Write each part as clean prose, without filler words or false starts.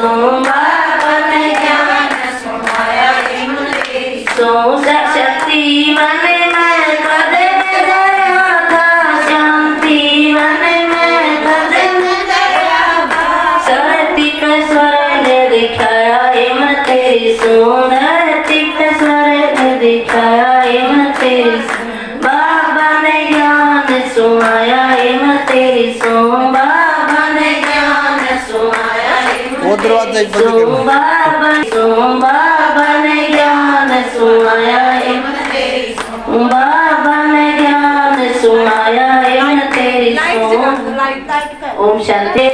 बाबन ज्ञान सुमाया हिम तेरी सो शक्ति मन में कदे गया था शांति मन में कदे गया था सरती का स्वर ने दिखाया हिम तेरी सुंदरती का स्वर ने दिखाया हिम तेरी बाबा ने ज्ञान सुमाया हिम तेरी सो बाबा ने ज्ञान सुमाया हिम तेरी सो बाबा ने ज्ञान सुमाया हिम तेरी बाबा ने ज्ञान सुमाया हिम तेरी सो ओम शांति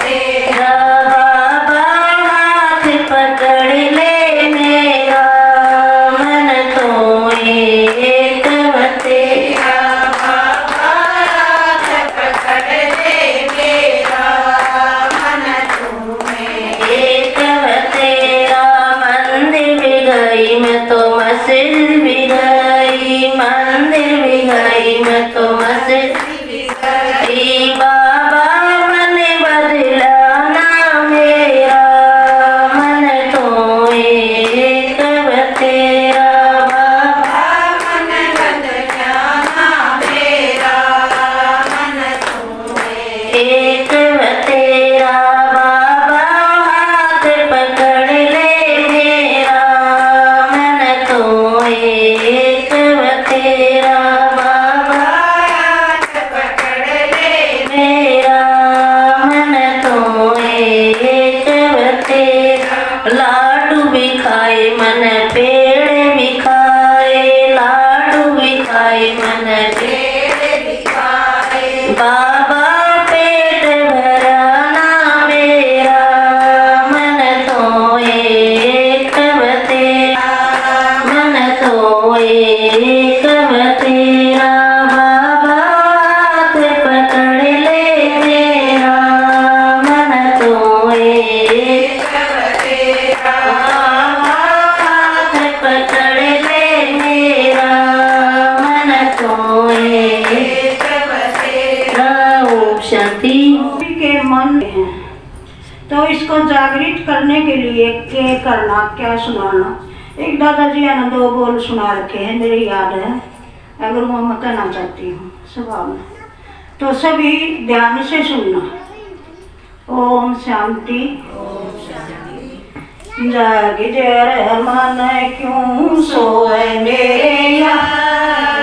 तेरा बाबा हाथ पकड़ ले मेरा मन तो एक तेरा बाबा हाथ पकड़ ले मेरा मन तो एक तेरा मंदिर भी गई मैं तो मस्जिद भी गई मंदिर भी गई मैं तो मस्जिद भी गई बाबा मन बदला ना मेरा मन तो एक तेरा बाबा मन बदला ना मेरा मन तो एक तेरा बाबा हाथ पकड़ ले मेरा मन तो एक तेरा बाबा हाथ पकड़ ले मेरा मन तो एक तेरा लाडू भी खाए मन पेड़ भी खाए लाडू भी खाए मन पेड़ भी खाए बाबा पेट भरा ना मेरा मन तो एक तेरा मन तो एक तेरा बाबा हाथ पकड़ ले मेरा मन तो एक तेरा हाथ पकड़ ले मेरा मन तो एक तेरा ओम शांति के मन है तो इसको जागृत करने के लिए क्या करना क्या सुनाना। एक दादाजी ने 2 बोल सुना रखे हैं मेरी याद है अगर वो मैं कहना चाहती हूँ स्वभाव में तो सभी ध्यान से सुनना। ओम शांति जाग जर मन क्यों सोए मेरे यार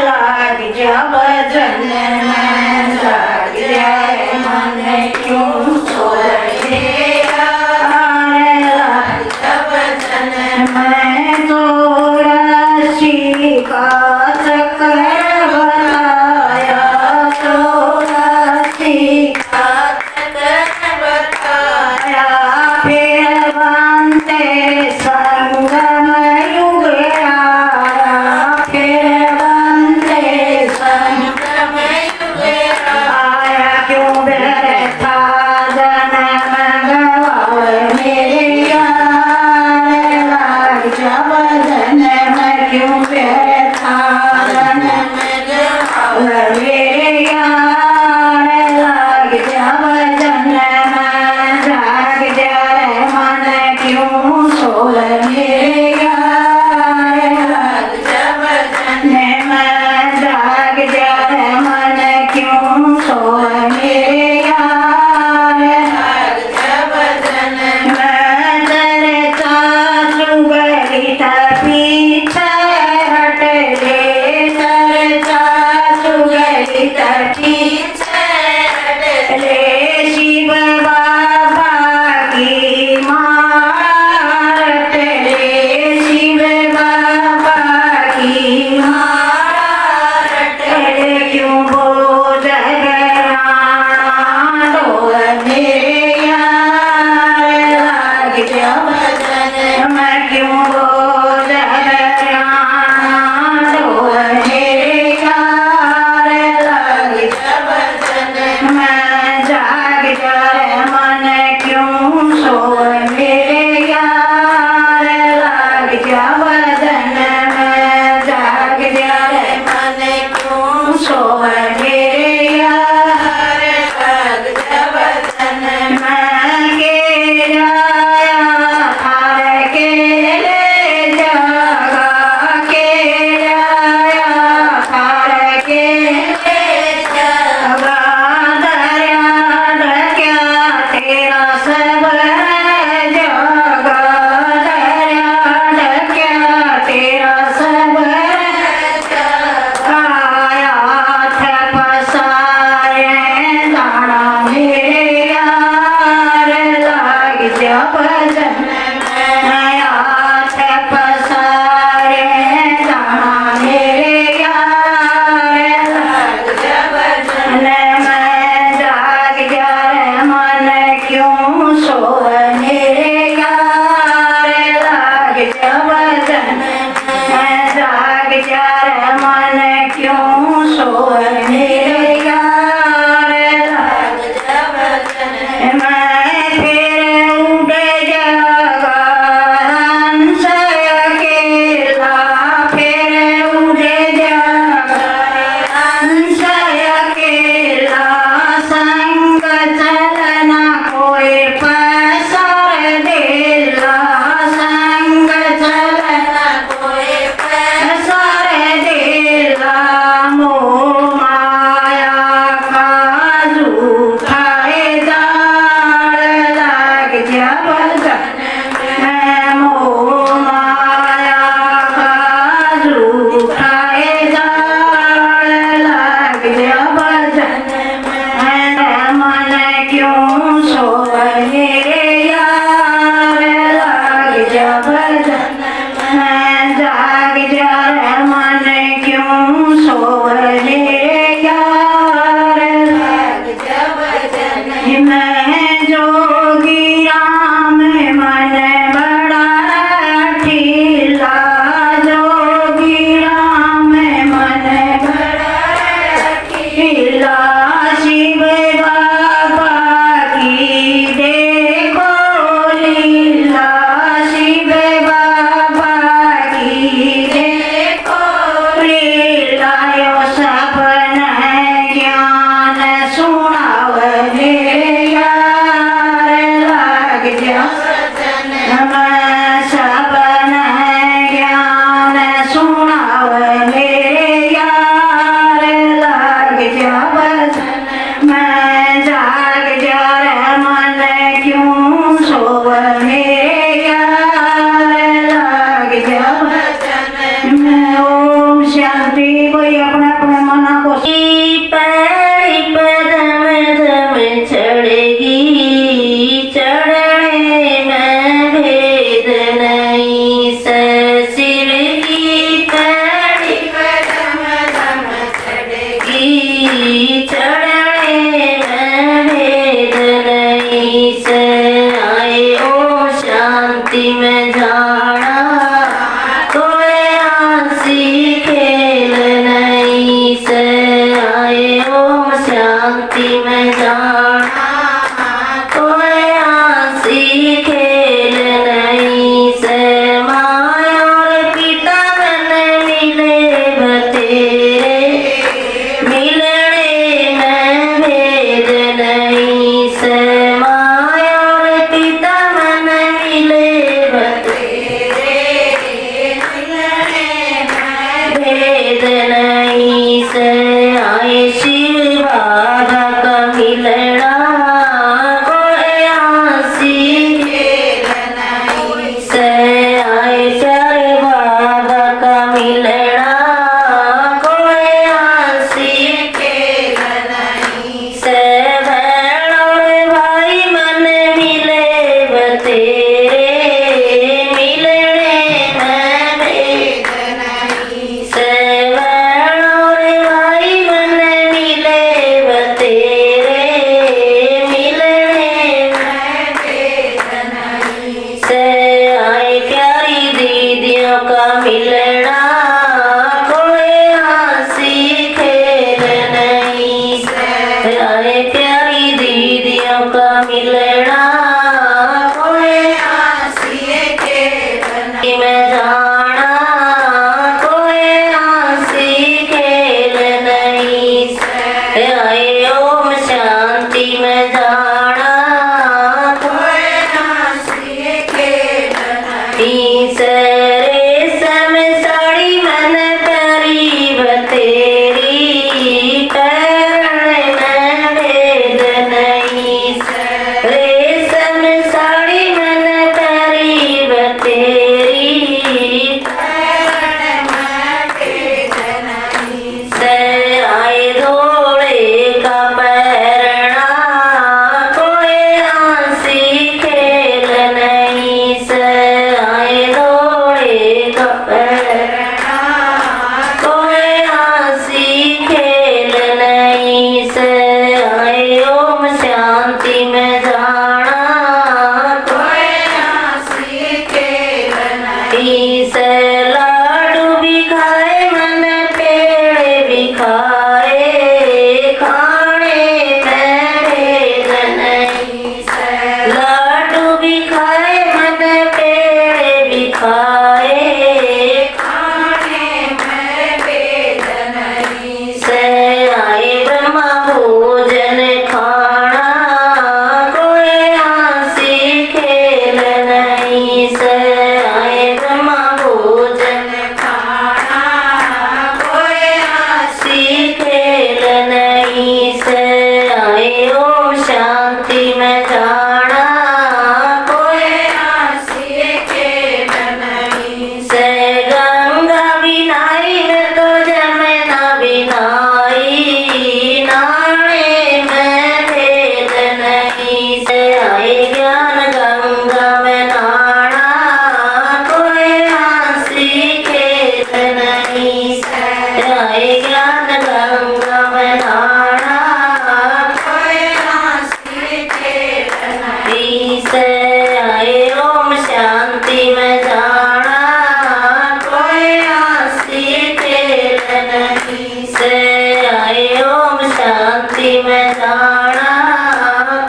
लाग जा भजन में जाग जर मन क्यों सोए मेरे यार लाग जा भजन में तो राशि का चक्कर बनाया तो राशि का चक्कर बताया फिर बनते संगम युग आया फिर बनते संगम युग आया क्यों बैठा आए ओम शांति में जाना, कोई हंसी खेल नहीं से। आए ओम शांति में जाना, कोई हंसी खेल नहीं से। माँ और पिता मन मिले बतेरे, मिलने में भेद नहीं से। माँ और पिता मन मिले बतेरे, मिलने में भेद नहीं से। आए शिव बाबा का मिलना, कोई हंसी खेल नहीं से। आए प्यारे बाबा का मिलना, कोई हंसी खेल नहीं से। बहन और भाई मन मिले बतेरे, मिलने में भेद नहीं से। बहन और भाई मन मिले बतेरे, मिलने में भेद नहीं से। आए प्यारी दीदियों का मिलना, कोई हंसी खेल नहीं से। आए प्यारी दीदियों का मिलना, कोई हंसी खेल नहीं में जाना, कोई हंसी खेल नहीं से। आए ओम शांति में जाना, कोई हंसी खेल नहीं से। रेशम साड़ी मन प्यारी बतेरी, पैरण में भेद नहीं से। रेशम साड़ी मन प्यारी बतेरी, पैरण में भेद नहीं से। आए धोड़े का पैरना, कोई हंसी खेल नहीं से। आए धोड़े का पैरना, कोई हंसी खेल नहीं से। आए ओम शांति में जाना, कोई हंसी खेल नहीं से। लाडू भी खाए मन पेड़ भी खाए, खाने में भेद नहीं से। लाडू भी खाए मन पेड़ भी खाए, खाने में भेद नहीं से। आए ब्रह्मा भोजन खाना, कोई हंसी खेल नहीं से। आए ब्रह्मा भोजन खाना, कोई हंसी खेल नहीं से। आए ओम शांति में जाना, कोई हंसी खेल नहीं से। गंगा बिनाई में तो जमुना बिनाई, नाने में भेद नहीं से। आए ज्ञान गंगा में नाना, कोई हंसी खेल नहीं से। आए ज्ञान गंगा में नाना, कोई हंसी खेल नहीं से। आए ओम शांति में जाना, कोई हंसी खेल नहीं से। आए ओम शांति में जाना,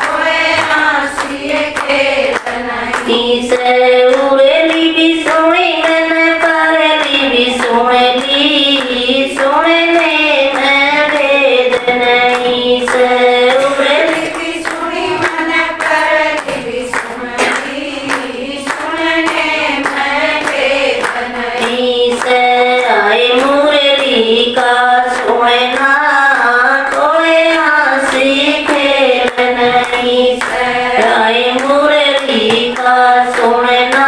कोई हंसी खेल नहीं से। उड़ेली भी सुनी मैंने, परेली भी सुनेली, सुनने में भेद नहीं से। उड़ेली भी सुनी मैंने, परेली भी सुनेली, सुनने में भेद नहीं से। आए मुरली का सुनना, कोई हंसी खेल नहीं से। आए मुरली का सुनना,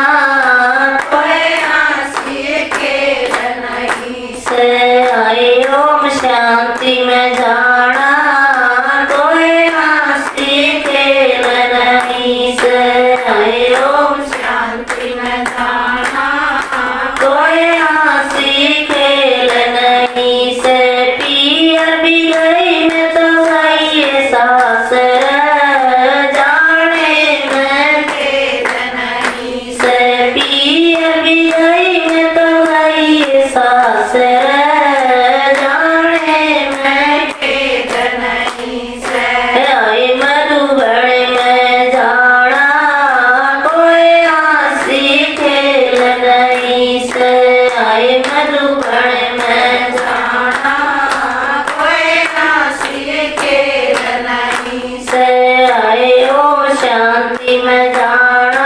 शांति में जाना,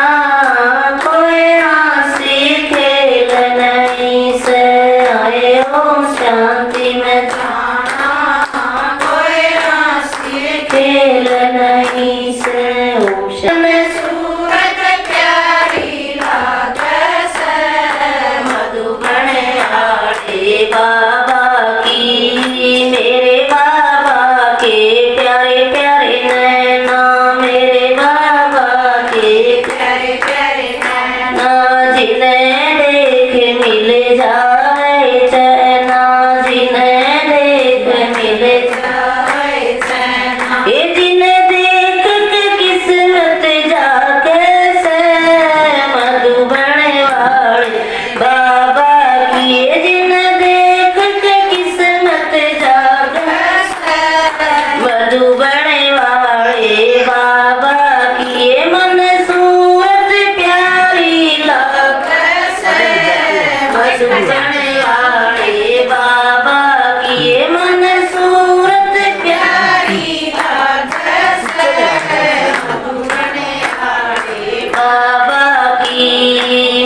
कोई हंसी खेल नहीं से आए ओम शांति में जाना, कोई हंसी खेल नहीं से ओम शांति सूरत प्यारी लागे से मधुबन आड़े बाबा की, मेरे बाबा के प्यारे प्यारे नैना, मेरे बाबा के प्यारे प्यारे नैना, जिन्हें देख मिल जाए चैना, जिन्हें देख मिल जाए चैना, ये जिन्हें देख के किस्मत जागे से मधुबन वाले बाबा की, ये जिन्हें देख के किस्मत जागे से मधुबन वाले बाबा की, ये मन सूरत प्यारी लागे से मधुबन वाले बाबा की, ये मन सूरत प्यारी लागे से मधुबन वाले बाबा की,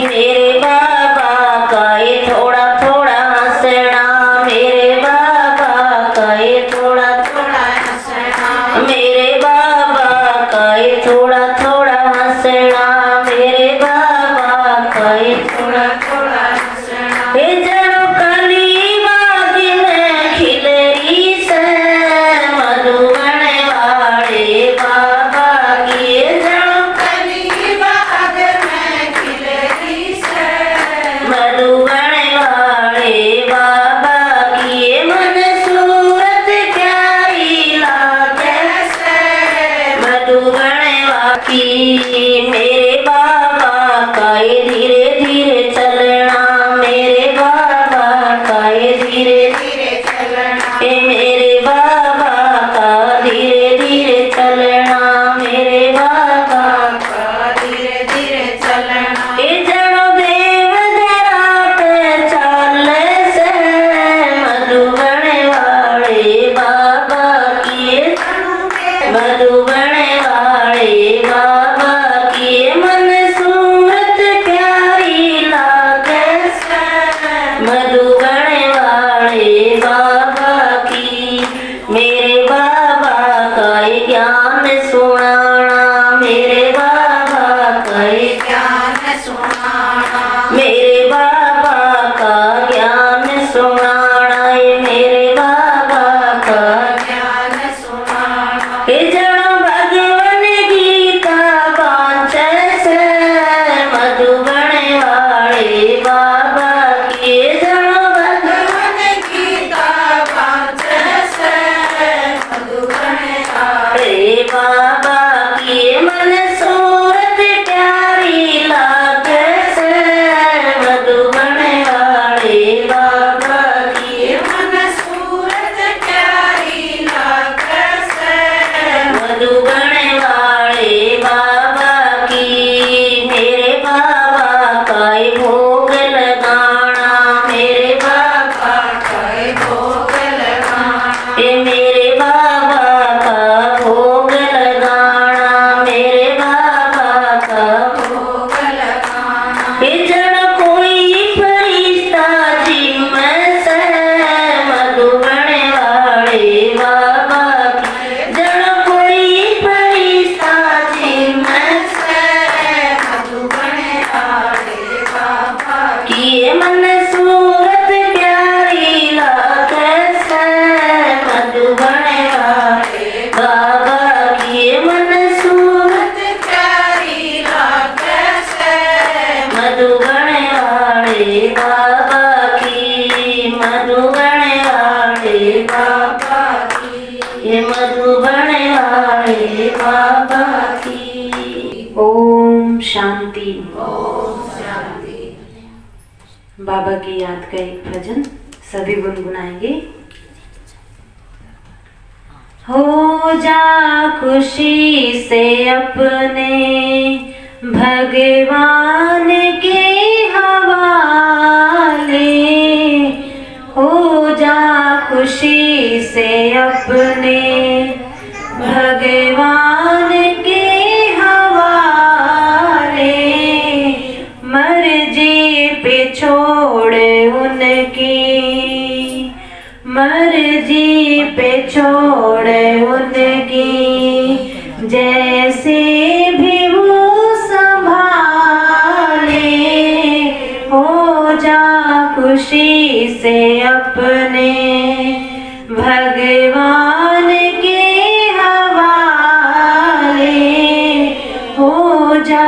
मेरे बाबा का ये थोड़ा थोड़ा हंसना, मेरे बाबा का ये थोड़ा थोड़ा हंसना, मेरे बाबा का ये थोड़ा थोड़ा हंसना, मेरे बाबा का ये थोड़ा थोड़ा हंसना, ये जड़ों कली बाग में खिलरी से मधुबन वाले बाबा की, ये जड़ों कली बाग में खिलरी से मधुबन वाले बाबा की, ये मन सूरत प्यारी लागे से मधुबन की, मेरे बाबा का ये धीरे धीरे चलना, मेरे बाबा का ये धीरे धीरे चलना, ये मेरे बाबा का धीरे धीरे चलना, मेरे बाबा का धीरे धीरे चलना, ये जड़ों देव जरा पे चाल से मधुबन वाले बाबा की, ये मधुबन वाले बाबा की, ये मन सूरत प्यारी लागे से मधुबन वाले बाबा की, मेरे बाबा का ये ज्ञान सुनाना, मेरे बाबा का ये ज्ञान सुनाना, मेरे बाबा का ज्ञान सुनाना, ये मेरे बाबा का ज्ञान सुनाना, ये जड़ों भगवान गीता बाँचे से मधुबन वाले बाबा की, ये जड़ों भगवान गीता बाँचे से मधुबन वाले बाबा की, ये मन सूरत प्यारी लागे से मधुबन वाले बाबा की, ये मन सूरत प्यारी लागे से मधुबन वाले बाबा की, मेरे बाबा का ये भोग लगाना, मेरे बाबा का ये भोग लगाना, ये मेरे बाबा का भोग लगाना, मेरे बाबा का भोग लगाना, ये जड़ कोई फरिश्ता जिम्मे से मधुबन वाले बाबा की, जड़ कोई फरिश्ता जिम्मे से मधुबन वाले बाबा की, ये मन सूरत प्यारी लागे से मधुबन वाले बाबा की, ये मन सूरत प्यारी लागे से मधुबन वाले बाबा की, मधुबन वाले बाबा की, ये मधुबन वाले बाबा की। ओम शांति। बाबा की याद का एक भजन सभी गुनगुनाएंगे। हो जा खुशी से अपने भगवान के हवाले, हो जा खुशी से अपने भगवान के हवाले। जा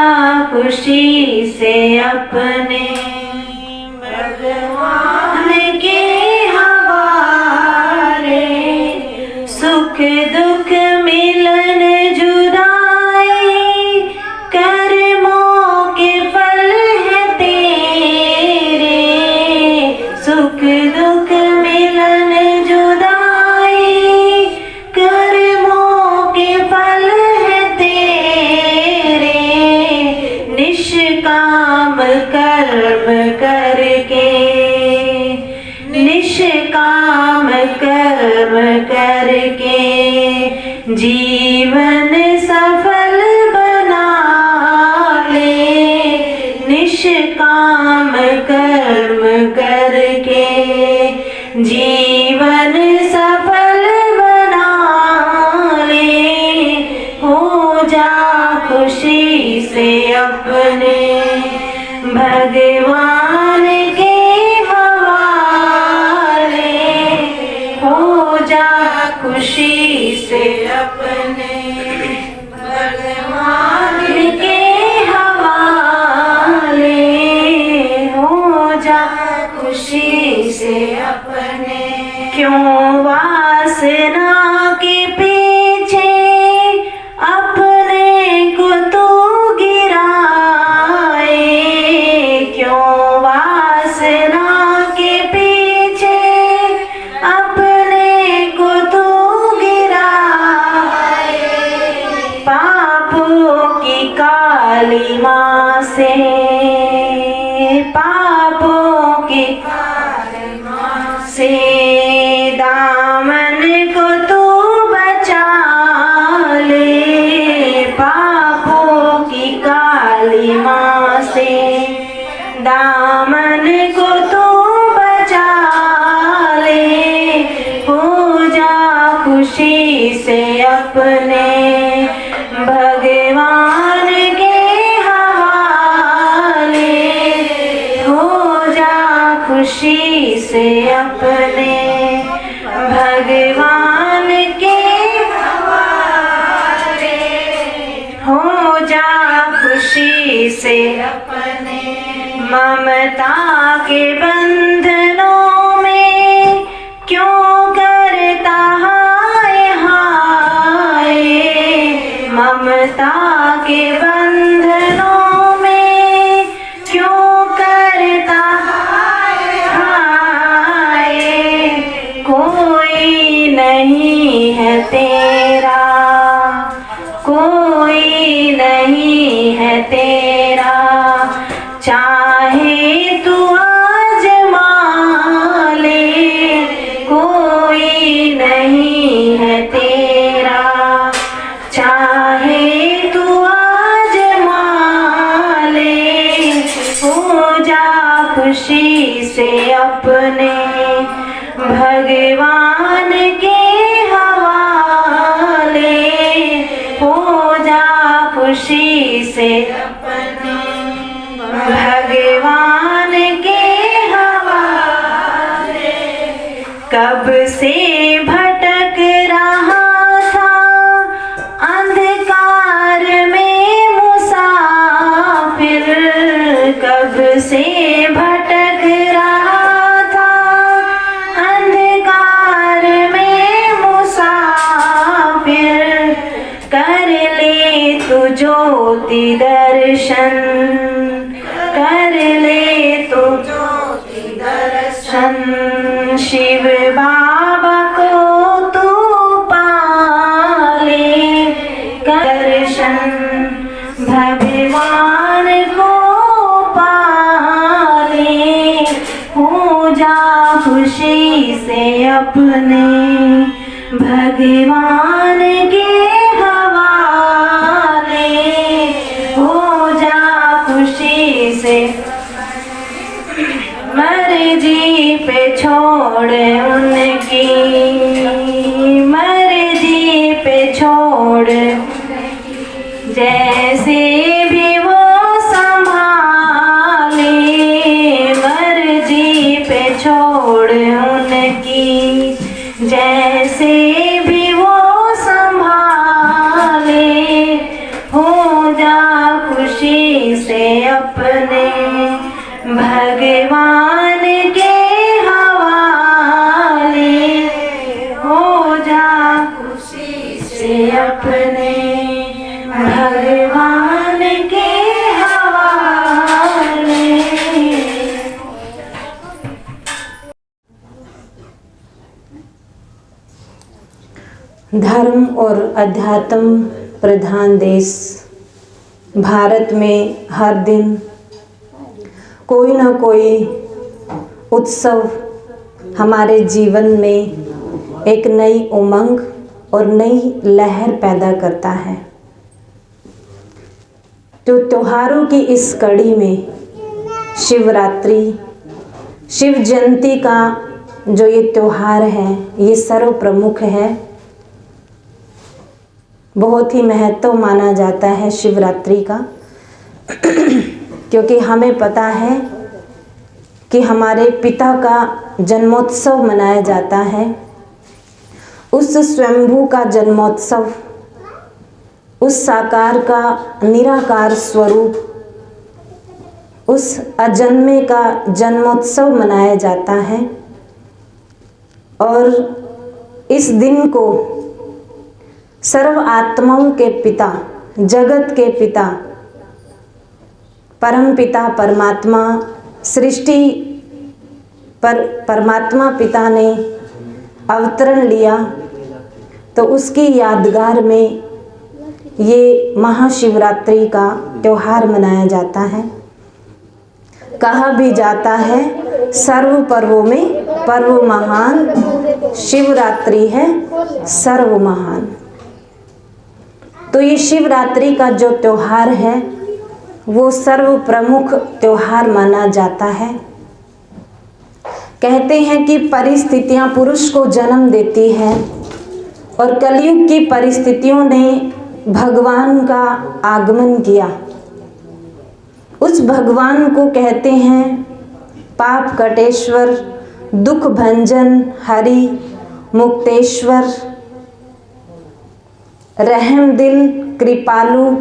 खुशी से अपने भगवान के हवाले। सुख दुख मिलन जुदाई कर्मों के फल है तेरे। सुख दुख मिलन जुदाई कर्मों के फल है तेरे। निष्काम कर्म करके निष्काम कर्म करके जीवन सफल बना ले। निष्काम कर्म करके जीवन सफल बना ले। हो जा खुशी से अपने भगवान के हवाले। हो जा खुशी से अपने भगवान के हवाले। हो जा खुशी से अपने। क्यों वासना के पीछे अपने को तू गिराए। क्यों वासना के पीछे अपने को तू गिराए। पापों की काली माँ से पापों की काली माँ से दामन को तू बचा ले। पापों की काली माँ से दामन को तू बचा ले। हो जा खुशी से अपने भगवान के हवाले। हो जा खुशी से अपने भगवान के हवाले। हो जा खुशी से अपने। ममता के बंधनों में क्यों करता हाय हाय। ममता के बंधनों में क्यों करता हाय हाय। कोई नहीं है तेरा कोई नहीं है तेरा। चाहे तू आजमा ले। कोई नहीं है तेरा। चाहे तू आजमा ले। हो जा खुशी से अपने भगवान के हवाले। हो जा खुशी से अपने भगवान के हवाले। कब से भटक रहा था अंधकार में मुसाफिर। कब से भटक रहा था अंधकार में मुसाफिर। कर ले तू ज्योति दर्शन कर ले तू ज्योति दर्शन। शिव बाबा को तू पाले। दर्शन भगवान को पाले। हो जा खुशी से अपने भगवान के हवाले। हो जा खुशी से मर्जी पे छोड़ उनकी मर्जी पे छोड़। जैसे भी वो संभाले मर्जी पे छोड़ उनकी। जैसे भी वो संभाले हो जा खुश धर्म और अध्यात्म प्रधान देश भारत में हर दिन कोई ना कोई उत्सव हमारे जीवन में एक नई उमंग और नई लहर पैदा करता है। तो त्योहारों की इस कड़ी में शिवरात्रि, शिव जयंती का जो ये त्योहार है, ये सर्व प्रमुख है। बहुत ही महत्व माना जाता है शिवरात्रि का, क्योंकि हमें पता है कि हमारे पिता का जन्मोत्सव मनाया जाता है। उस स्वयंभू का जन्मोत्सव, उस साकार का निराकार स्वरूप, उस अजन्मे का जन्मोत्सव मनाया जाता है। और इस दिन को सर्व आत्माओं के पिता, जगत के पिता, परम पिता परमात्मा, सृष्टि पर परमात्मा पिता ने अवतरण लिया, तो उसकी यादगार में ये महाशिवरात्रि का त्योहार मनाया जाता है। कहा भी जाता है सर्व पर्वों में पर्व महान, शिवरात्रि है सर्व महान। तो ये शिवरात्रि का जो त्योहार है वो सर्व प्रमुख त्योहार माना जाता है। कहते हैं कि परिस्थितियां पुरुष को जन्म देती हैं और कलयुग की परिस्थितियों ने भगवान का आगमन किया। उस भगवान को कहते हैं पाप कटेश्वर, दुख भंजन, हरि, मुक्तेश्वर, रहम दिल, कृपालु,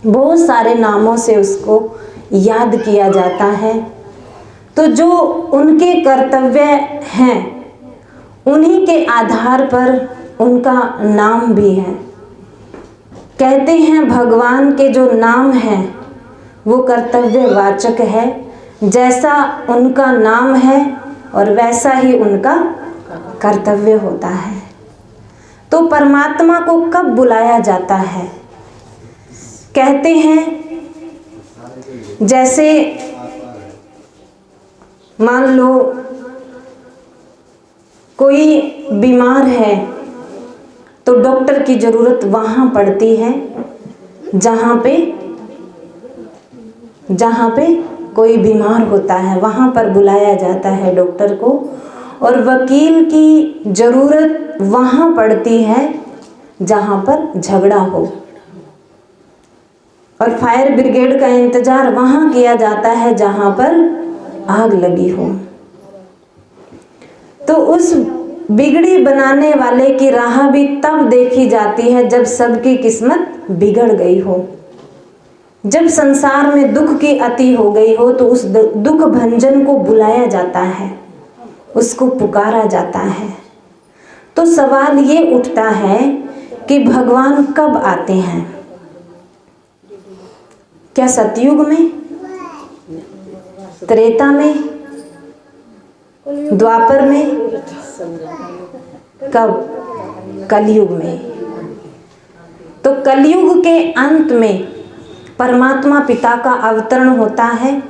बहुत सारे नामों से उसको याद किया जाता है। तो जो उनके कर्तव्य हैं उन्हीं के आधार पर उनका नाम भी है। कहते हैं भगवान के जो नाम हैं वो कर्तव्यवाचक है। जैसा उनका नाम है और वैसा ही उनका कर्तव्य होता है। तो परमात्मा को कब बुलाया जाता है? कहते हैं जैसे मान लो कोई बीमार है तो डॉक्टर की ज़रूरत वहाँ पड़ती है जहाँ पे कोई बीमार होता है, वहाँ पर बुलाया जाता है डॉक्टर को। और वकील की ज़रूरत वहाँ पड़ती है जहाँ पर झगड़ा हो। और फायर ब्रिगेड का इंतज़ार वहाँ किया जाता है जहाँ पर आग लगी हो। तो उस बिगड़ी बनाने वाले की राह भी तब देखी जाती है जब सबकी किस्मत बिगड़ गई हो। जब संसार में दुख की अति हो गई हो तो उस दुख भंजन को बुलाया जाता है, उसको पुकारा जाता है। तो सवाल ये उठता है कि भगवान कब आते हैं? क्या सतयुग में, त्रेता में, द्वापर में, कब? कलयुग में। तो कलयुग के अंत में परमात्मा पिता का अवतरण होता है।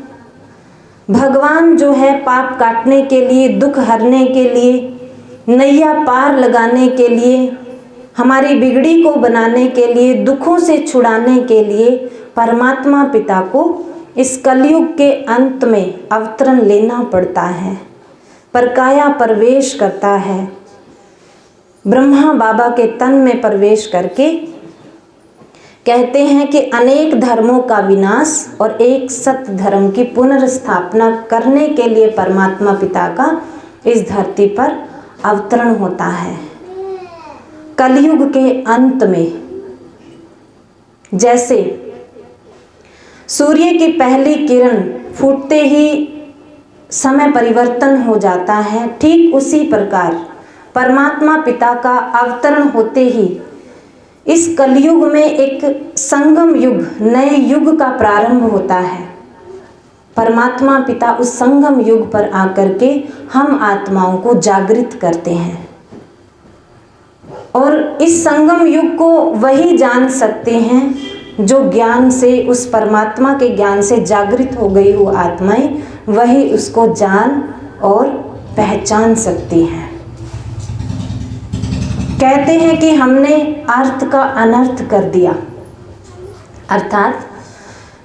भगवान जो है पाप काटने के लिए, दुख हरने के लिए, नैया पार लगाने के लिए, हमारी बिगड़ी को बनाने के लिए, दुखों से छुड़ाने के लिए परमात्मा पिता को इस कलयुग के अंत में अवतरण लेना पड़ता है, पर काया प्रवेश करता है। ब्रह्मा बाबा के तन में प्रवेश करके कहते हैं कि अनेक धर्मों का विनाश और एक सत्य धर्म की पुनर्स्थापना करने के लिए परमात्मा पिता का इस धरती पर अवतरण होता है। कलयुग के अंत में जैसे सूर्य की पहली किरण फूटते ही समय परिवर्तन हो जाता है, ठीक उसी प्रकार परमात्मा पिता का अवतरण होते ही इस कलयुग में एक संगम युग, नए युग का प्रारंभ होता है। परमात्मा पिता उस संगम युग पर आकर के हम आत्माओं को जागृत करते हैं और इस संगम युग को वही जान सकते हैं जो ज्ञान से, उस परमात्मा के ज्ञान से जागृत हो गई हो आत्माएं, वही उसको जान और पहचान सकती हैं। कहते हैं कि हमने अर्थ का अनर्थ कर दिया, अर्थात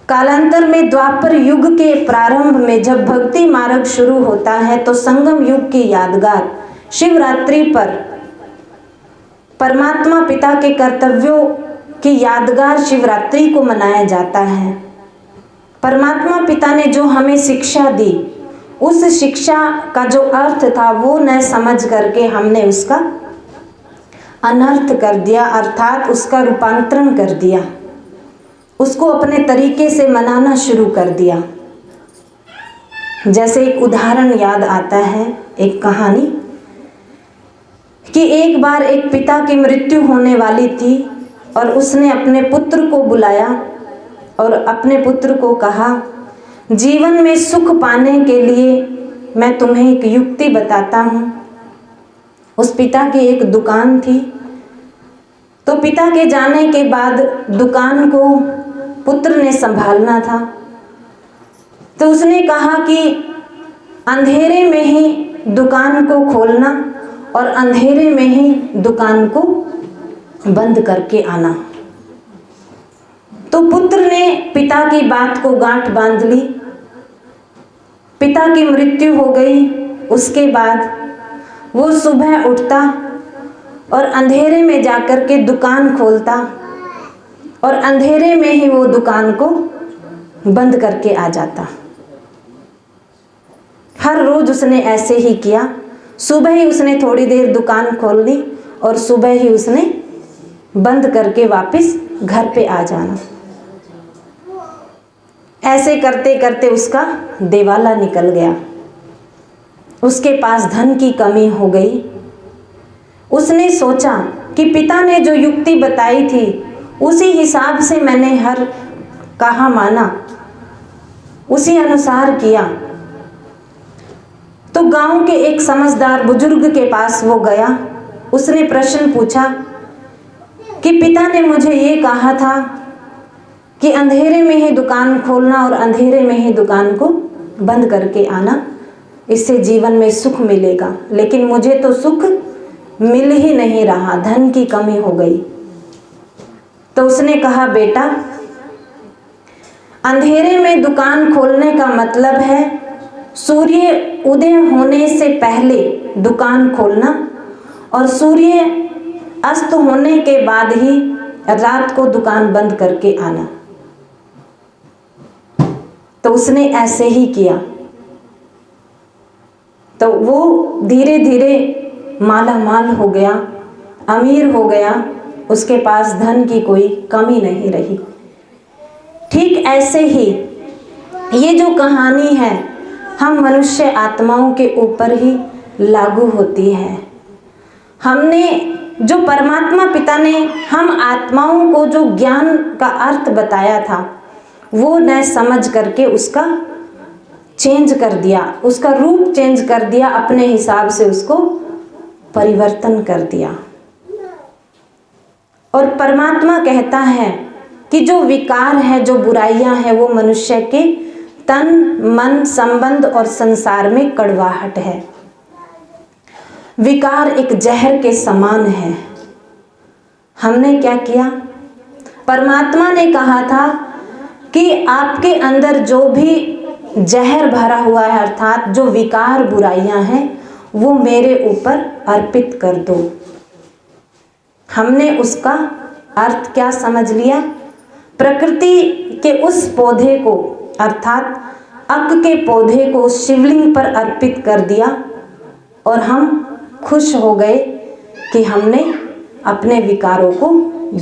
कालांतर में द्वापर युग के प्रारंभ में जब भक्ति मार्ग शुरू होता है तो संगम युग की यादगार शिवरात्रि पर परमात्मा पिता के कर्तव्यों की यादगार शिवरात्रि को मनाया जाता है। परमात्मा पिता ने जो हमें शिक्षा दी, उस शिक्षा का जो अर्थ था वो न समझ करके हमने उसका अनर्थ कर दिया, अर्थात उसका रूपांतरण कर दिया, उसको अपने तरीके से मनाना शुरू कर दिया। जैसे एक उदाहरण याद आता है, एक कहानी कि एक बार एक पिता की मृत्यु होने वाली थी और उसने अपने पुत्र को बुलाया और अपने पुत्र को कहा, जीवन में सुख पाने के लिए मैं तुम्हें एक युक्ति बताता हूँ। उस पिता की एक दुकान थी, तो पिता के जाने के बाद दुकान को पुत्र ने संभालना था। तो उसने कहा कि अंधेरे में ही दुकान को खोलना और अंधेरे में ही दुकान को बंद करके आना। तो पुत्र ने पिता की बात को गांठ बांध ली। पिता की मृत्यु हो गई, उसके बाद वो सुबह उठता और अंधेरे में जाकर के दुकान खोलता और अंधेरे में ही वो दुकान को बंद करके आ जाता। हर रोज उसने ऐसे ही किया। सुबह ही उसने थोड़ी देर दुकान खोल ली और सुबह ही उसने बंद करके वापस घर पे आ जाना। ऐसे करते करते उसका दिवाला निकल गया। उसके पास धन की कमी हो गई। उसने सोचा कि पिता ने जो युक्ति बताई थी उसी हिसाब से मैंने हर कहा माना, उसी अनुसार किया। तो गांव के एक समझदार बुजुर्ग के पास वो गया। उसने प्रश्न पूछा कि पिता ने मुझे ये कहा था कि अंधेरे में ही दुकान खोलना और अंधेरे में ही दुकान को बंद करके आना, इससे जीवन में सुख मिलेगा, लेकिन मुझे तो सुख मिल ही नहीं रहा, धन की कमी हो गई। तो उसने कहा, बेटा, अंधेरे में दुकान खोलने का मतलब है सूर्य उदय होने से पहले दुकान खोलना और सूर्य अस्त होने के बाद ही रात को दुकान बंद करके आना। तो उसने ऐसे ही किया। तो वो धीरे धीरे माला माल हो गया, अमीर हो गया, उसके पास धन की कोई कमी नहीं रही। ठीक ऐसे ही ये जो कहानी है हम मनुष्य आत्माओं के ऊपर ही लागू होती है। हमने जो परमात्मा पिता ने हम आत्माओं को जो ज्ञान का अर्थ बताया था वो न समझ करके उसका चेंज कर दिया, उसका रूप चेंज कर दिया, अपने हिसाब से उसको परिवर्तन कर दिया। और परमात्मा कहता है कि जो विकार है, जो बुराइयां हैं, वो मनुष्य के तन मन संबंध और संसार में कड़वाहट है। विकार एक जहर के समान है। हमने क्या किया? परमात्मा ने कहा था कि आपके अंदर जो भी जहर भरा हुआ है, अर्थात जो विकार बुराइयां हैं, वो मेरे ऊपर अर्पित कर दो। हमने उसका अर्थ क्या समझ लिया? प्रकृति के उस पौधे को, अर्थात अक के पौधे को शिवलिंग पर अर्पित कर दिया और हम खुश हो गए कि हमने अपने विकारों को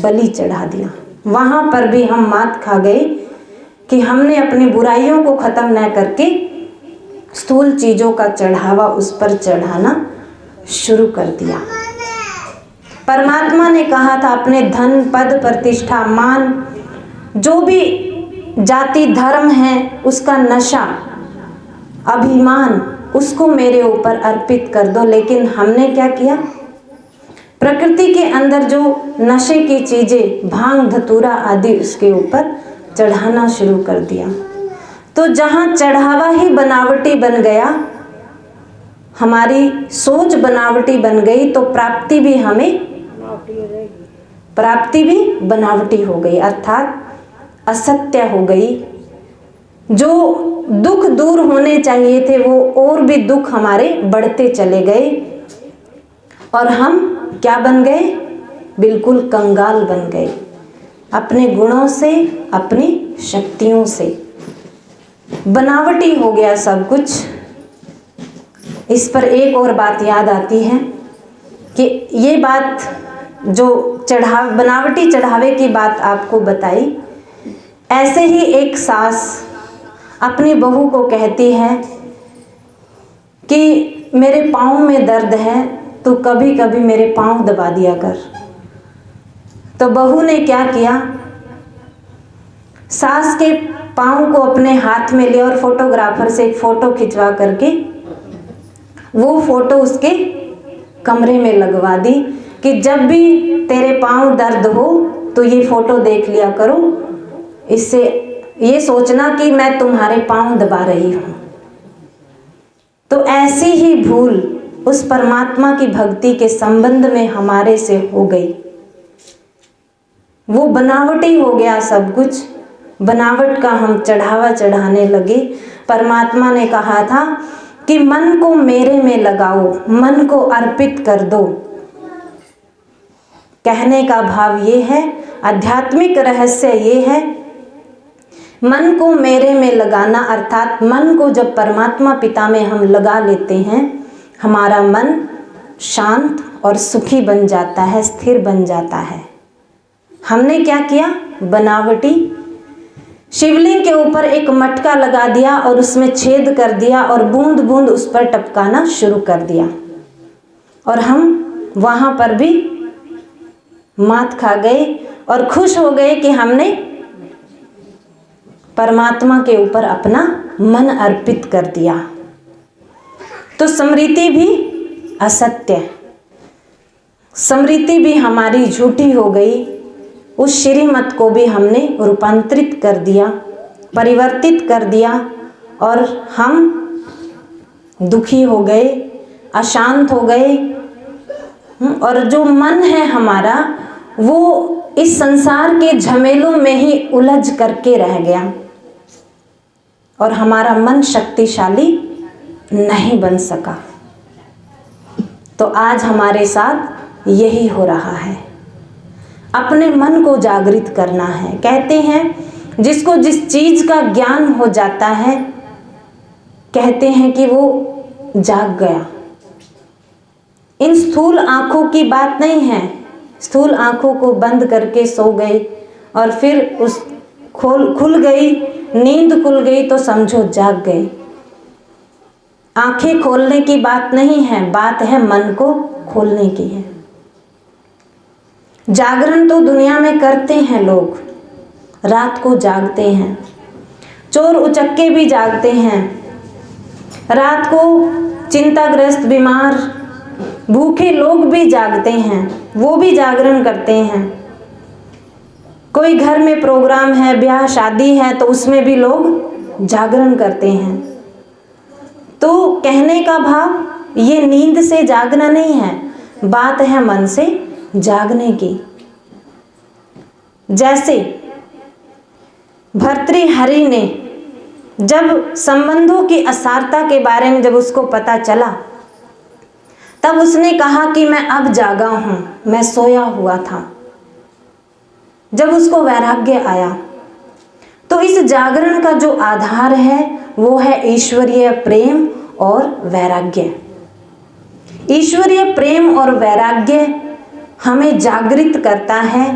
बलि चढ़ा दिया। वहाँ पर भी हम मात खा गए कि हमने अपनी बुराइयों को ख़त्म न करके स्थूल चीज़ों का चढ़ावा उस पर चढ़ाना शुरू कर दिया। परमात्मा ने कहा था अपने धन पद प्रतिष्ठा मान जो भी जाति धर्म है उसका नशा अभिमान उसको मेरे ऊपर अर्पित कर दो। लेकिन हमने क्या किया? प्रकृति के अंदर जो नशे की चीजें, भांग धतूरा आदि, उसके ऊपर चढ़ाना शुरू कर दिया। तो जहां चढ़ावा ही बनावटी बन गया, हमारी सोच बनावटी बन गई, तो प्राप्ति भी बनावटी हो गई, अर्थात असत्य हो गई। जो दुख दूर होने चाहिए थे वो और भी दुख हमारे बढ़ते चले गए, और हम क्या बन गए? बिल्कुल कंगाल बन गए, अपने गुणों से, अपनी शक्तियों से बनावटी हो गया सब कुछ। इस पर एक और बात याद आती है कि ये बात जो बनावटी चढ़ावे की बात आपको बताई, ऐसे ही एक सास अपनी बहू को कहती है कि मेरे पाँव में दर्द है, तो कभी कभी मेरे पाँव दबा दिया कर। तो बहू ने क्या किया? सास के पाँव को अपने हाथ में लिया और फोटोग्राफर से एक फोटो खिंचवा करके वो फोटो उसके कमरे में लगवा दी कि जब भी तेरे पाँव दर्द हो तो ये फोटो देख लिया करो, इससे ये सोचना कि मैं तुम्हारे पाँव दबा रही हूँ। तो ऐसी ही भूल उस परमात्मा की भक्ति के संबंध में हमारे से हो गई। वो बनावटी हो गया सब कुछ, बनावट का हम चढ़ावा चढ़ाने लगे। परमात्मा ने कहा था कि मन को मेरे में लगाओ, मन को अर्पित कर दो। कहने का भाव ये है, आध्यात्मिक रहस्य ये है, मन को मेरे में लगाना, अर्थात मन को जब परमात्मा पिता में हम लगा लेते हैं, हमारा मन शांत और सुखी बन जाता है, स्थिर बन जाता है। हमने क्या किया? बनावटी शिवलिंग के ऊपर एक मटका लगा दिया और उसमें छेद कर दिया और बूंद बूंद उस पर टपकाना शुरू कर दिया, और हम वहां पर भी मात खा गए और खुश हो गए कि हमने परमात्मा के ऊपर अपना मन अर्पित कर दिया। तो स्मृति भी असत्य, स्मृति भी हमारी झूठी हो गई। उस श्रीमत को भी हमने रूपांतरित कर दिया, परिवर्तित कर दिया, और हम दुखी हो गए, अशांत हो गए। और जो मन है हमारा, वो इस संसार के झमेलों में ही उलझ करके रह गया, और हमारा मन शक्तिशाली नहीं बन सका। तो आज हमारे साथ यही हो रहा है। अपने मन को जागृत करना है। कहते हैं जिसको जिस चीज का ज्ञान हो जाता है, कहते हैं कि वो जाग गया। इन स्थूल आंखों की बात नहीं है, स्थूल आंखों को बंद करके सो गए और फिर उस खुल गई, नींद खुल गई तो समझो जाग गए। आंखें खोलने की बात नहीं है, बात है मन को खोलने की है। जागरण तो दुनिया में करते हैं लोग, रात को जागते हैं, चोर उचक्के भी जागते हैं, रात को चिंताग्रस्त, बीमार, भूखे लोग भी जागते हैं, वो भी जागरण करते हैं। कोई घर में प्रोग्राम है, ब्याह शादी है, तो उसमें भी लोग जागरण करते हैं। तो कहने का भाव ये नींद से जागना नहीं है, बात है मन से जागने की। जैसे भर्तृहरि ने जब संबंधों की असारता के बारे में जब उसको पता चला, तब उसने कहा कि मैं अब जागा हूं, मैं सोया हुआ था। जब उसको वैराग्य आया, तो इस जागरण का जो आधार है वो है ईश्वरीय प्रेम और वैराग्य। ईश्वरीय प्रेम और वैराग्य हमें जागृत करता है।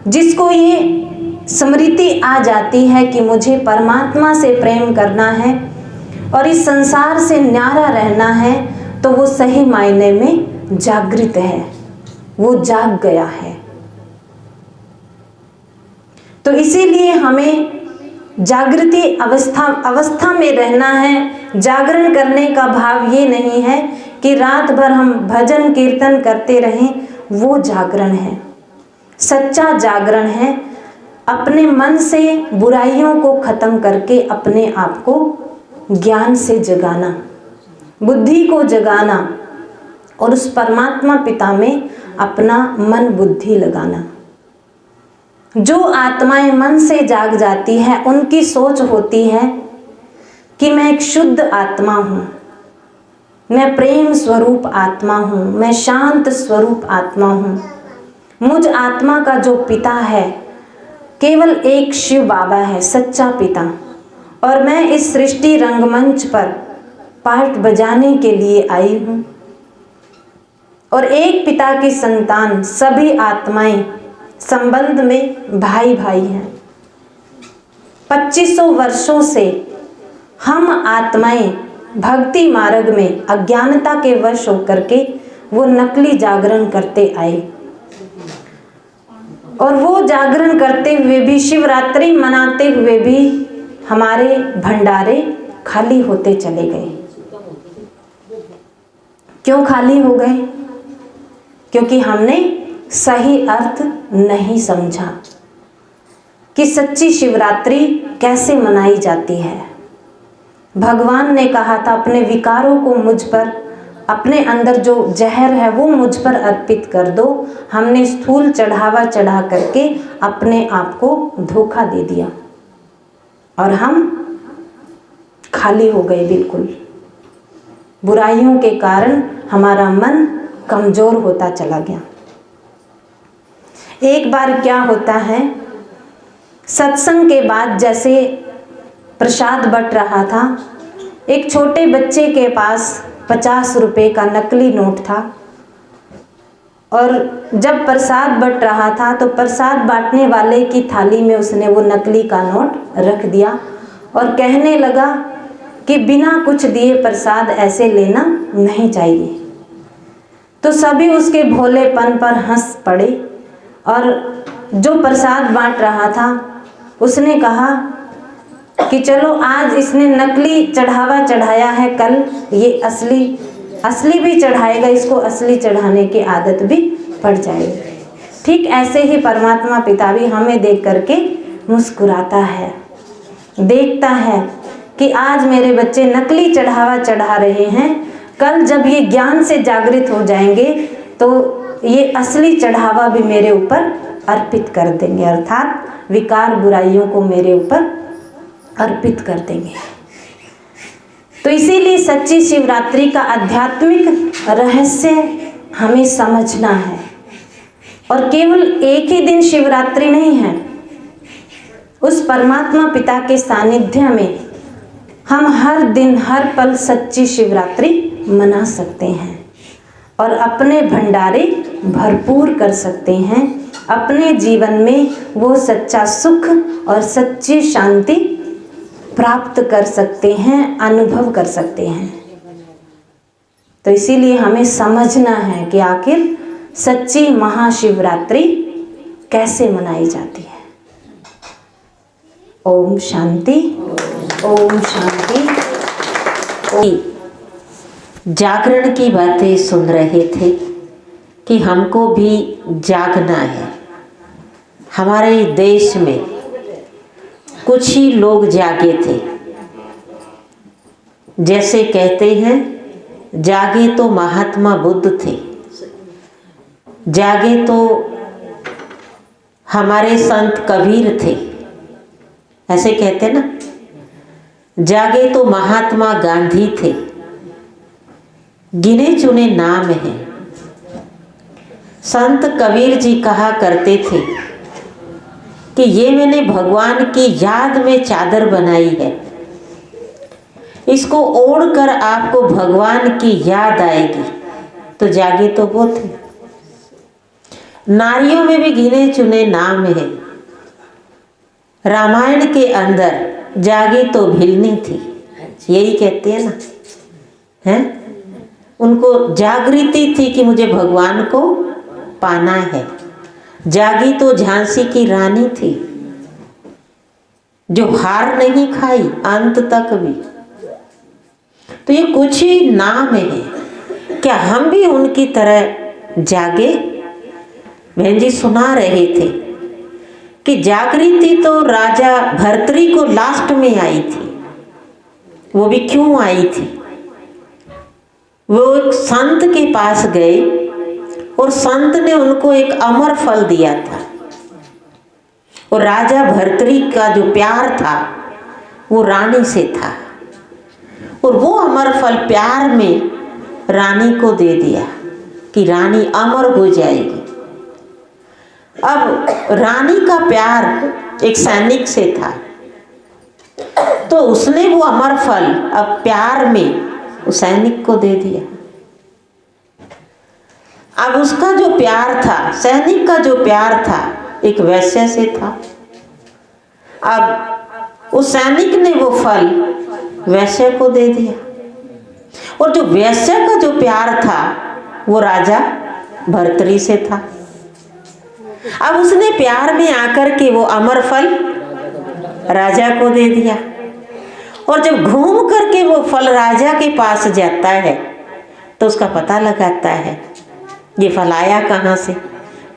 जिसको ये स्मृति आ जाती है कि मुझे परमात्मा से प्रेम करना है और इस संसार से न्यारा रहना है, तो वो सही मायने में जागृत है, वो जाग गया है। तो इसीलिए हमें जागृति अवस्था में रहना है। जागरण करने का भाव ये नहीं है कि रात भर हम भजन कीर्तन करते रहें वो जागरण है, सच्चा जागरण है। अपने मन से बुराइयों को खत्म करके अपने आप को ज्ञान से जगाना, बुद्धि को जगाना और उस परमात्मा पिता में अपना मन बुद्धि लगाना। जो आत्माएं मन से जाग जाती है उनकी सोच होती है कि मैं एक शुद्ध आत्मा हूँ, मैं प्रेम स्वरूप आत्मा हूँ, मैं शांत स्वरूप आत्मा हूँ। मुझ आत्मा का जो पिता है केवल एक शिव बाबा है, सच्चा पिता, और मैं इस सृष्टि रंगमंच पर पार्ट बजाने के लिए आई हूँ। और एक पिता की संतान सभी आत्माएं संबंध में भाई भाई हैं। 2500 वर्षों से हम आत्माएं भक्ति मार्ग में अज्ञानता के वश होकर के वो नकली जागरण करते आए, और वो जागरण करते हुए भी, शिवरात्रि मनाते हुए भी हमारे भंडारे खाली होते चले गए। क्यों खाली हो गए? क्योंकि हमने सही अर्थ नहीं समझा कि सच्ची शिवरात्रि कैसे मनाई जाती है। भगवान ने कहा था अपने विकारों को मुझ पर, अपने अंदर जो जहर है वो मुझ पर अर्पित कर दो। हमने स्थूल चढ़ावा चढ़ा करके अपने आप को धोखा दे दिया और हम खाली हो गए बिल्कुल। बुराइयों के कारण हमारा मन कमजोर होता चला गया। एक बार क्या होता है, सत्संग के बाद जैसे प्रसाद बंट रहा था, एक छोटे बच्चे के पास 50 रुपए का नकली नोट था, और जब प्रसाद बंट रहा था तो प्रसाद बांटने वाले की थाली में उसने वो नकली का नोट रख दिया और कहने लगा कि बिना कुछ दिए प्रसाद ऐसे लेना नहीं चाहिए। तो सभी उसके भोलेपन पर हंस पड़े, और जो प्रसाद बांट रहा था उसने कहा कि चलो आज इसने नकली चढ़ावा चढ़ाया है, कल ये असली भी चढ़ाएगा, इसको असली चढ़ाने की आदत भी पड़ जाएगी। ठीक ऐसे ही परमात्मा पिता भी हमें देख करके मुस्कुराता है, देखता है कि आज मेरे बच्चे नकली चढ़ावा चढ़ा रहे हैं, कल जब ये ज्ञान से जागृत हो जाएंगे तो ये असली चढ़ावा भी मेरे ऊपर अर्पित कर देंगे, अर्थात विकार बुराइयों को मेरे ऊपर अर्पित कर देंगे। तो इसीलिए सच्ची शिवरात्रि का आध्यात्मिक रहस्य हमें समझना है। और केवल एक ही दिन शिवरात्रि नहीं है, उस परमात्मा पिता के सानिध्य में हम हर दिन हर पल सच्ची शिवरात्रि मना सकते हैं और अपने भंडारे भरपूर कर सकते हैं। अपने जीवन में वो सच्चा सुख और सच्ची शांति प्राप्त कर सकते हैं, अनुभव कर सकते हैं। तो इसीलिए हमें समझना है कि आखिर सच्ची महाशिवरात्रि कैसे मनाई जाती है। ओम शांति, ओम शांति। जागरण की बातें सुन रहे थे कि हमको भी जागना है। हमारे देश में कुछ ही लोग जागे थे। जैसे कहते हैं, जागे तो महात्मा बुद्ध थे, जागे तो हमारे संत कबीर थे, ऐसे कहते ना, जागे तो महात्मा गांधी थे। गिने चुने नाम हैं। संत कबीर जी कहा करते थे कि ये मैंने भगवान की याद में चादर बनाई है, इसको ओढ़कर आपको भगवान की याद आएगी। तो जागे तो वो थे। नारियों में भी गिने चुने नाम है। रामायण के अंदर जागी तो भिलनी थी, यही कहते हैं ना, हैं? उनको जागृति थी कि मुझे भगवान को पाना है। जागी तो झांसी की रानी थी, जो हार नहीं खाई अंत तक भी। तो ये कुछ ही नाम है। क्या हम भी उनकी तरह जागे बहन जी सुना रहे थे कि जागृति तो राजा भर्तरी को लास्ट में आई थी। वो भी क्यों आई थी? वो एक संत के पास गए और संत ने उनको एक अमर फल दिया था। और राजा भर्तरी का जो प्यार था वो रानी से था, और वो अमर फल प्यार में रानी को दे दिया कि रानी अमर हो जाएगी। अब रानी का प्यार एक सैनिक से था, तो उसने वो अमर फल अब प्यार में उस सैनिक को दे दिया। अब उसका जो प्यार था, सैनिक का जो प्यार था, एक वैश्य से था। अब उस सैनिक ने वो फल वैश्य को दे दिया, और जो वैश्य का जो प्यार था वो राजा भर्तरी से था। अब उसने प्यार में आकर के वो अमर फल राजा को दे दिया, और जब घूम करके वो फल राजा के पास जाता है तो उसका पता लगाता है ये फल आया कहाँ से।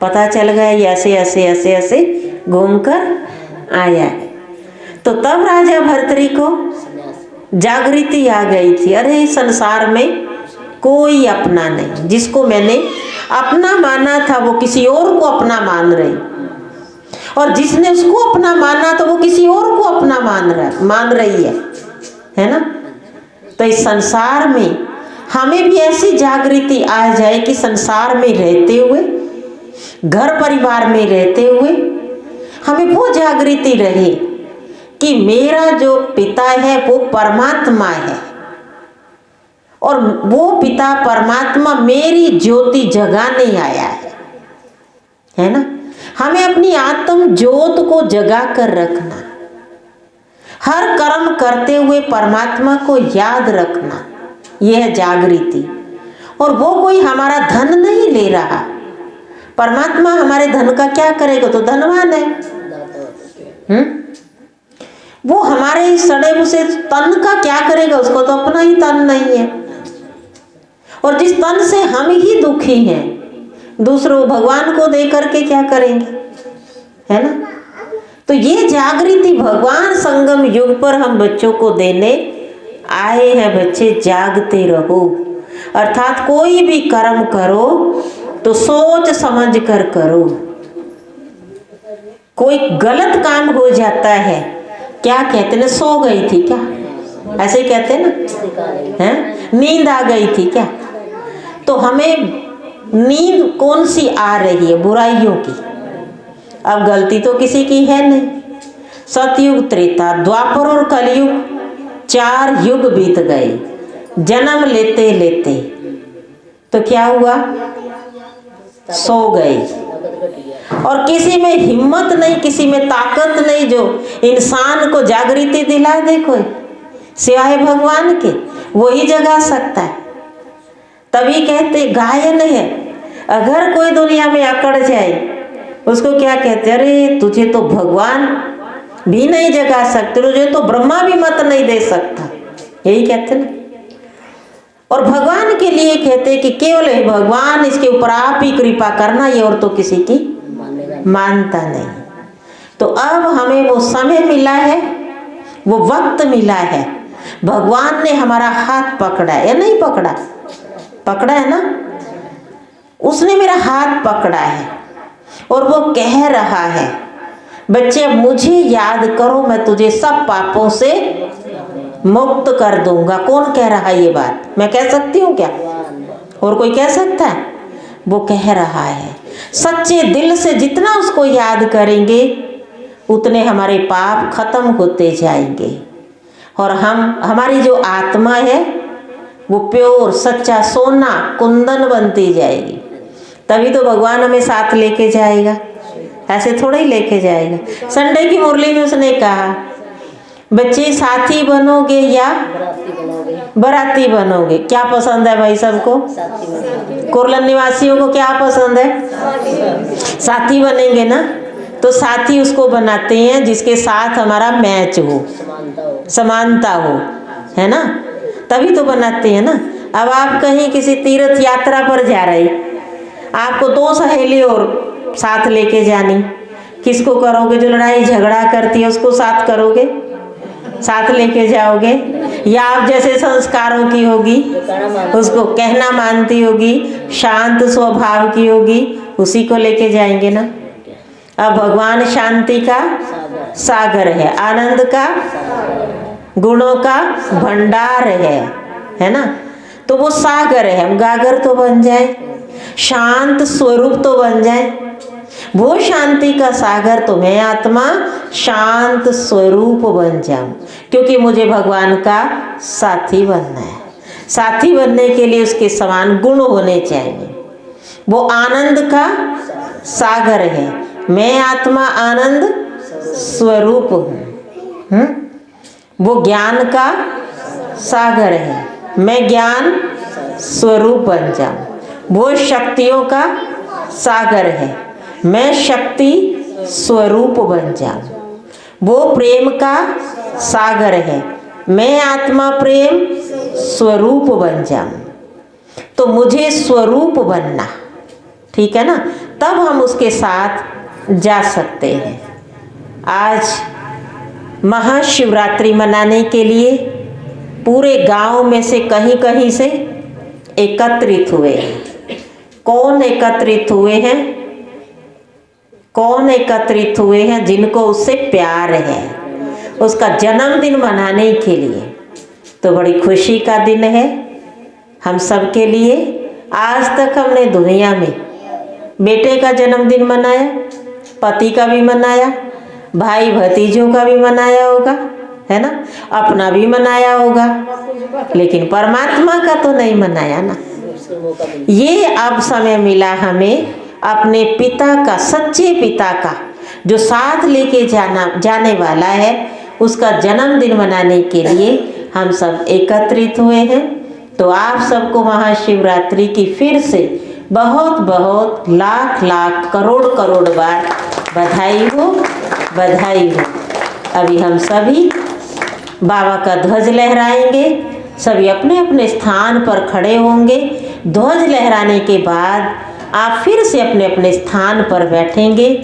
पता चल गया ये ऐसे ऐसे ऐसे ऐसे घूम कर आया है। तो तब राजा भर्तरी को जागृति आ गई थी, अरे संसार में कोई अपना नहीं। जिसको मैंने अपना माना था वो किसी और को अपना मान रही, और जिसने उसको अपना माना तो वो किसी और को अपना मान रही है ना। तो इस संसार में हमें भी ऐसी जागृति आ जाए कि संसार में रहते हुए, घर परिवार में रहते हुए हमें वो जागृति रहे कि मेरा जो पिता है वो परमात्मा है, और वो पिता परमात्मा मेरी ज्योति जगाने आया है ना। हमें अपनी आत्म ज्योत को जगा कर रखना, हर कर्म करते हुए परमात्मा को याद रखना, यह है जागृति। और वो कोई हमारा धन नहीं ले रहा। परमात्मा हमारे धन का क्या करेगा? तो धनवान है। वो हमारे इस सड़े हुए तन का क्या करेगा? उसको तो अपना ही तन नहीं है। और जिस तन से हम ही दुखी हैं, दूसरों भगवान को दे करके क्या करेंगे, है ना। तो ये जागृति भगवान संगम युग पर हम बच्चों को देने आए हैं। बच्चे जागते रहो, अर्थात कोई भी कर्म करो तो सोच समझ कर करो। कोई गलत काम हो जाता है, क्या कहते हैं, सो गई थी क्या, ऐसे ही कहते हैं ना, हैं, नींद आ गई थी क्या। तो हमें नींद कौन सी आ रही है? बुराइयों की। अब गलती तो किसी की है नहीं। सतयुग, त्रेता, द्वापर और कलयुग, 4 युग बीत गए जन्म लेते लेते। तो क्या हुआ? सो गए। और किसी में हिम्मत नहीं, किसी में ताकत नहीं जो इंसान को जागृति दिला दे कोई, सिवाय भगवान के। वही जगा सकता है। तभी कहते गायन है। अगर कोई दुनिया में अकड़ जाए उसको क्या कहते, अरे तुझे तो भगवान भी नहीं जगा सकते, तुझे तो ब्रह्मा भी मत नहीं दे सकता, यही कहते ना। और भगवान के लिए कहते कि केवल है भगवान, इसके ऊपर आप ही कृपा करना, ये और तो किसी की मानता नहीं। तो अब हमें वो समय मिला है, वो वक्त मिला है। भगवान ने हमारा हाथ पकड़ा है या नहीं पकड़ा? पकड़ा है ना। उसने मेरा हाथ पकड़ा है और वो कह रहा है, बच्चे अब मुझे याद करो, मैं तुझे सब पापों से मुक्त कर दूंगा। कौन कह रहा है ये बात? मैं कह सकती हूँ क्या? और कोई कह सकता है? वो कह रहा है। सच्चे दिल से जितना उसको याद करेंगे उतने हमारे पाप खत्म होते जाएंगे, और हमारी जो आत्मा है वो प्योर सच्चा सोना कुंदन बनती जाएगी। तभी तो भगवान हमें साथ लेके जाएगा, ऐसे थोड़ा ही लेके जाएगा। संडे की मुरली में उसने कहा, बच्चे साथी बनोगे या बराती बनोगे? क्या पसंद है भाई सबको? कुरलन निवासियों को क्या पसंद है? साथी बनेंगे ना। तो साथी उसको बनाते हैं जिसके साथ हमारा मैच हो, समानता हो, है ना, तभी तो बनाते हैं ना। अब आप कहीं किसी तीर्थ यात्रा पर जा रहे, आपको 2 सहेली और साथ लेके जानी? किसको करोगे? जो लड़ाई झगड़ा करती है उसको साथ करोगे, साथ लेके जाओगे? या आप जैसे संस्कारों की होगी, उसको कहना मानती होगी, शांत स्वभाव की होगी, उसी को लेके जाएंगे ना। अब भगवान शांति का सागर है, आनंद का, गुणों का भंडार है ना। तो वो सागर है, हम गागर तो बन जाए, शांत स्वरूप तो बन जाए। वो शांति का सागर तो मैं आत्मा शांत स्वरूप बन जाऊं, क्योंकि मुझे भगवान का साथी बनना है। साथी बनने के लिए उसके समान गुण होने चाहिए। वो आनंद का सागर है, मैं आत्मा आनंद स्वरूप हूँ। वो ज्ञान का सागर है, मैं ज्ञान स्वरूप बन जाऊं। वो शक्तियों का सागर है, मैं शक्ति स्वरूप बन जाऊं। वो प्रेम का सागर है, मैं आत्मा प्रेम स्वरूप बन जाऊं। तो मुझे स्वरूप बनना, ठीक है ना, तब हम उसके साथ जा सकते हैं। आज महाशिवरात्रि मनाने के लिए पूरे गांव में से कहीं कहीं से एकत्रित हुए। कौन एकत्रित हुए हैं? कौन एकत्रित हुए हैं? जिनको उससे प्यार है, उसका जन्मदिन मनाने के लिए। तो बड़ी खुशी का दिन है हम सब के लिए। आज तक हमने दुनिया में बेटे का जन्मदिन मनाया, पति का भी मनाया, भाई भतीजों का भी मनाया होगा, है ना, अपना भी मनाया होगा, लेकिन परमात्मा का तो नहीं मनाया ना। ये अब समय मिला हमें अपने पिता का, सच्चे पिता का, जो साथ लेके जाने वाला है, उसका जन्मदिन मनाने के लिए हम सब एकत्रित हुए हैं। तो आप सबको महाशिवरात्रि की फिर से बहुत बहुत लाख लाख करोड़ करोड़ बार बधाई हो, बधाई हो। अभी हम सभी बाबा का ध्वज लहराएंगे, सभी अपने अपने स्थान पर खड़े होंगे। ध्वज लहराने के बाद आप फिर से अपने अपने स्थान पर बैठेंगे,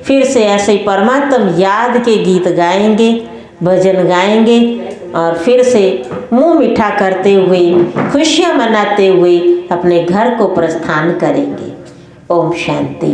फिर से ऐसे ही परमात्मा याद के गीत गाएंगे, भजन गाएंगे, और फिर से मुंह मीठा करते हुए, खुशियां मनाते हुए अपने घर को प्रस्थान करेंगे। ओम शांति।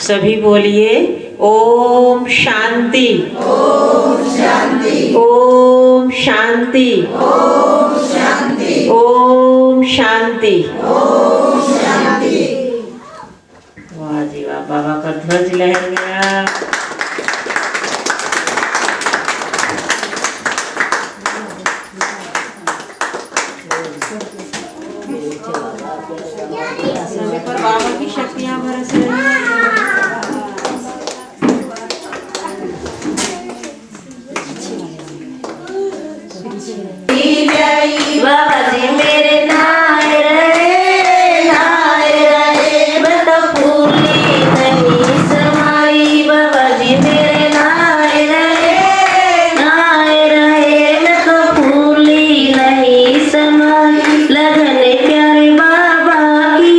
सभी बोलिए ओम शांति, ओम शांति, ओम शांति, ओम शांति, ओम शांति, ओम शांति। वाह जी वाह, बाबा का ध्वज लहर गया। सभी पर बाबा की शक्तियां बरस रही हैं। बाबा जी मेरे नाय रहे, मैं तो फूली नहीं समाई। बाबा जी मेरे नाय रहे, मैं तो फूली नहीं समाई। लगने प्यारे बाबा की,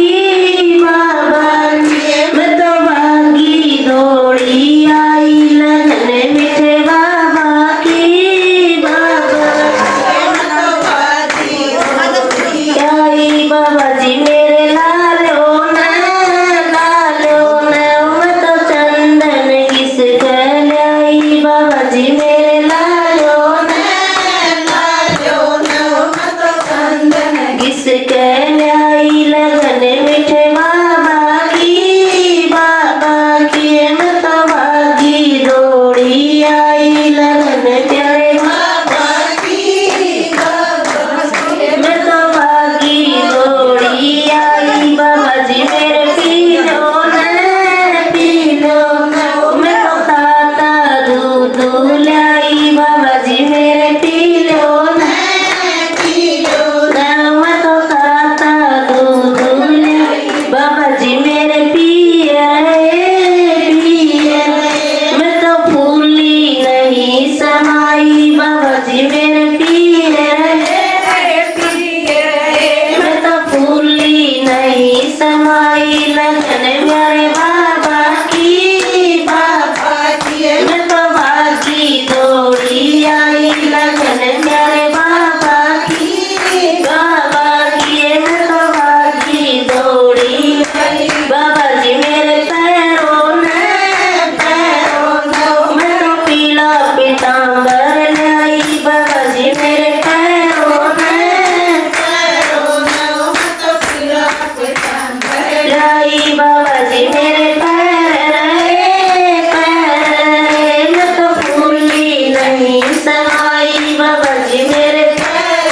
मैं तो भागी दौड़ी आई। लगने मीठे बाबा की, बाबा जी मेरे लालो न, मैं तो चंदन किस लाई। बाबा जी मेरे लालो न, मैं तो चंदन किस लाई। लगन मीठे बाबा की, मैं तो भागी दौड़ी आई। लगन प्यारे बाबा की, मैं तो भागी दौड़ी आई। बाबा जी मेरे पी लो न, मैं तो ताता दूध लाई। बाबा जी मेरे पी लो न, मैं तो ताता दूध लाई। बाबा जी मेरे पिए, मैं तो फूली नहीं समाई। बाबा जी मेरे पिए, मैं तो फूली नहीं समाई। लगन मेरे बाबा की, मैं तो भागी दौड़ी आई। लगन मेरे बाबा की, मैं तो भागी दौड़ी आई। बाबा जी मेरे पैरों ने, मैं तो पीला पीतांबर लाई। बाबा जी मेरे पैरों ने, लाई। बाबा जी मेरे पैर, मैं तो फूली नहीं समाई। बाबा जी मेरे पैर,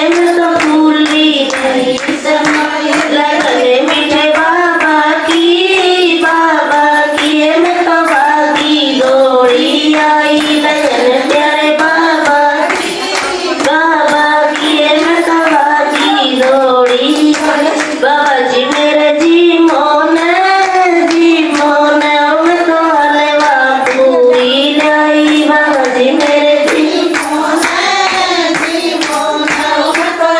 मैं तो फूली नहीं समाई। लगन मीठे बाबा की, मैं तो भागी दौड़ी आई। लगन प्यारे बाबा की, मैं तो भागी दौड़ी आई। बाबा जी मेरे जी मोन, मैं तो हलवा पूरी लाई। बाबा जी मेरे जी मोन,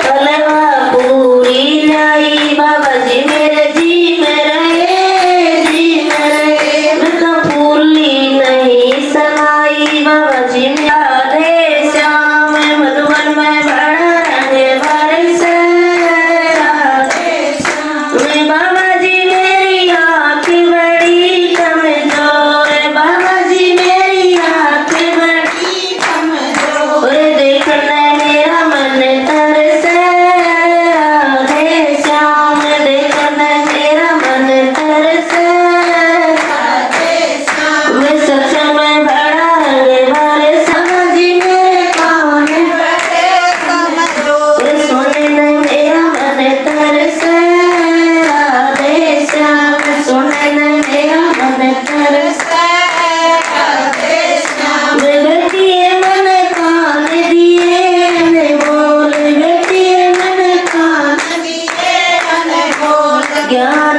हलवा पूरी लाई। बाबा जी मेरे जी मेरे, मैं तो फूली नहीं समाई। बाबा जी राधे श्याम मधुबन में बड़ा रंग बारिश। मैं बाबा जी मेरी आँख बड़ी कमजोर, बाबा जी मेरी आँख बड़ी कमजोर। देखने मेरा मन तरसे, राधे श्याम देखने मेरा मन तरसे। मैं सत्संग में बड़ा रंग बारिश। बाबा जी मेरे कान सुनने मेरा मन तरसे। राधे श्याम सुनने मेरा मन तरसे। बेटिए मन कान दिए बोल, बेटिए मन कान दिए बोल। ज्ञान